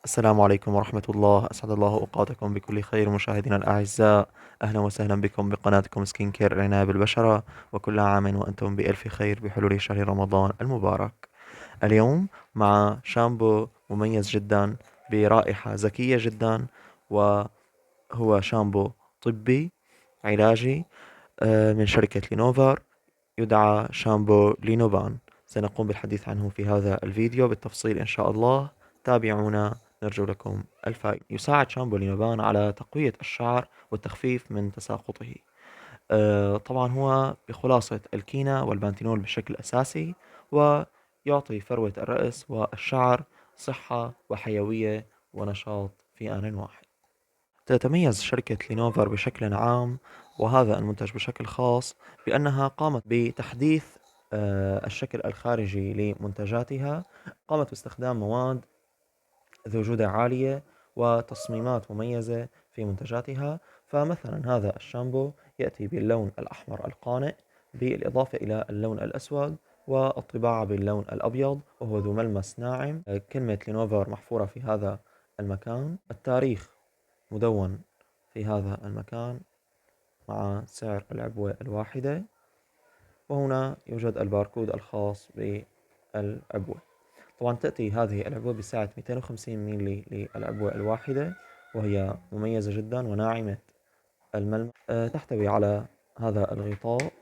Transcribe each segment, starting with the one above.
السلام عليكم ورحمة الله، أسعد الله أوقاتكم بكل خير مشاهدينا الأعزاء. أهلا وسهلا بكم بقناتكم سكين كير العناية بالبشرة، وكل عام وأنتم بألف خير بحلول شهر رمضان المبارك. اليوم مع شامبو مميز جدا برائحة ذكية جدا، وهو شامبو طبي علاجي من شركة لينوفر، يدعى شامبو لينوبان. سنقوم بالحديث عنه في هذا الفيديو بالتفصيل إن شاء الله. تابعونا، نرجو لكم الفائدة. يساعد شامبو لينوبان على تقوية الشعر والتخفيف من تساقطه. طبعا هو بخلاصة الكينا والبانتينول بشكل أساسي، ويعطي فروة الرأس والشعر صحة وحيوية ونشاط في آن واحد. تتميز شركة لينوفر بشكل عام، وهذا المنتج بشكل خاص، بأنها قامت بتحديث الشكل الخارجي لمنتجاتها. قامت باستخدام مواد ذو جودة عالية وتصميمات مميزة في منتجاتها. فمثلا هذا الشامبو يأتي باللون الأحمر القانئ، بالإضافة إلى اللون الأسود والطباعة باللون الأبيض، وهو ذو ملمس ناعم. كلمة لينوفر محفورة في هذا المكان، التاريخ مدون في هذا المكان مع سعر العبوة الواحدة، وهنا يوجد الباركود الخاص بالعبوة. طبعا تأتي هذه العبوة بسعة 250 ميلي للعبوة الواحدة، وهي مميزة جدا وناعمة الملمس. تحتوي على هذا الغطاء،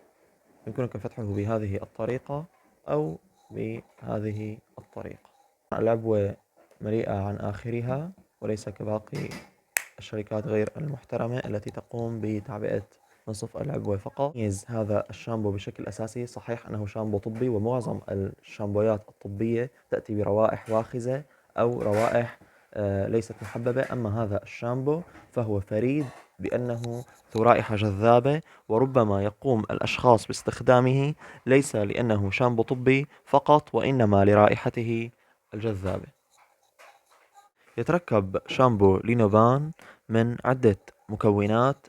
يمكنك فتحه بهذه الطريقة أو بهذه الطريقة. العبوة مليئة عن آخرها، وليس كباقي الشركات غير المحترمة التي تقوم بتعبئة نصف العبوة فقط. يميز هذا الشامبو بشكل أساسي، صحيح أنه شامبو طبي، ومعظم الشامبويات الطبية تأتي بروائح واخزة أو روائح ليست محببة، أما هذا الشامبو فهو فريد بأنه ذو رائحة جذابة، وربما يقوم الأشخاص باستخدامه ليس لأنه شامبو طبي فقط، وإنما لرائحته الجذابة. يتركب شامبو لينوفان من عدة مكونات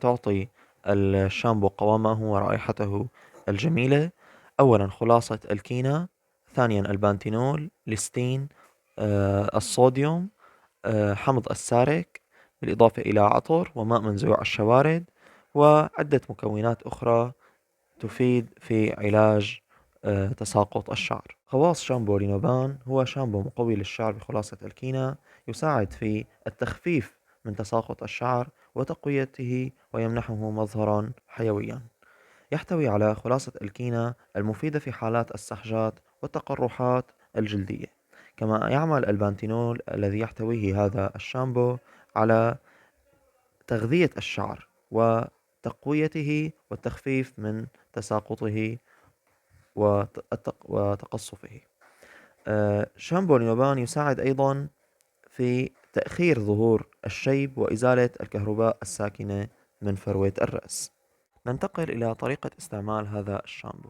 تعطي الشامبو قوامه ورائحته الجميلة. أولا خلاصة الكينا، ثانيا البانتينول، ليستين، الصوديوم، حمض السارك، بالإضافة إلى عطر وماء منزوع الشوارد، وعدة مكونات أخرى تفيد في علاج تساقط الشعر. خواص شامبو رينوفان: هو شامبو مقوي للشعر بخلاصة الكينا، يساعد في التخفيف من تساقط الشعر وتقويته، ويمنحه مظهرا حيويا. يحتوي على خلاصة الكينا المفيدة في حالات السحجات والتقرحات الجلدية. كما يعمل البانتينول الذي يحتويه هذا الشامبو على تغذية الشعر وتقويته والتخفيف من تساقطه وتقصفه. شامبو اليابان يساعد أيضا في تأخير ظهور الشيب وإزالة الكهرباء الساكنة من فروة الرأس. ننتقل إلى طريقة استعمال هذا الشامبو.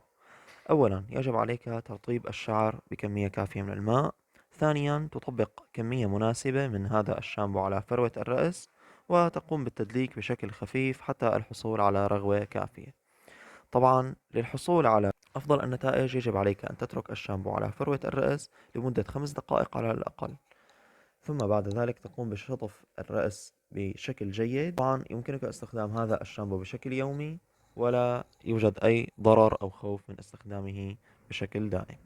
أولا يجب عليك ترطيب الشعر بكمية كافية من الماء. ثانيا تطبق كمية مناسبة من هذا الشامبو على فروة الرأس، وتقوم بالتدليك بشكل خفيف حتى الحصول على رغوة كافية. طبعا للحصول على أفضل النتائج يجب عليك أن تترك الشامبو على فروة الرأس لمدة 5 دقائق على الأقل، ثم بعد ذلك تقوم بشطف الرأس بشكل جيد. طبعا يمكنك استخدام هذا الشامبو بشكل يومي، ولا يوجد أي ضرر أو خوف من استخدامه بشكل دائم.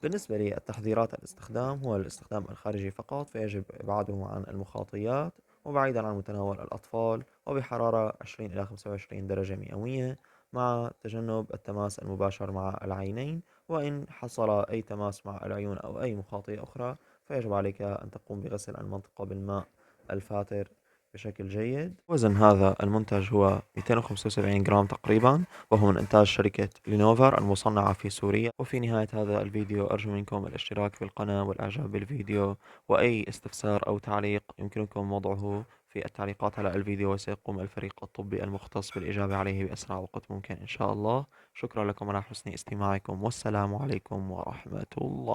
بالنسبة للتحذيرات الاستخدام: هو الاستخدام الخارجي فقط، فيجب إبعاده عن المخاطيات وبعيدا عن متناول الأطفال، وبحرارة 20 إلى 25 درجة مئوية، مع تجنب التماس المباشر مع العينين. وإن حصل أي تماس مع العيون أو أي مخاطية أخرى، فيجب عليك أن تقوم بغسل المنطقة بالماء الفاتر بشكل جيد. وزن هذا المنتج هو 275 جرام تقريبا، وهو من إنتاج شركة لينوفر المصنعة في سوريا. وفي نهاية هذا الفيديو أرجو منكم الاشتراك في القناة والإعجاب بالفيديو، وأي استفسار أو تعليق يمكنكم وضعه في التعليقات على الفيديو، وسيقوم الفريق الطبي المختص بالإجابة عليه بأسرع وقت ممكن إن شاء الله. شكرا لكم على حسن استماعكم، والسلام عليكم ورحمة الله.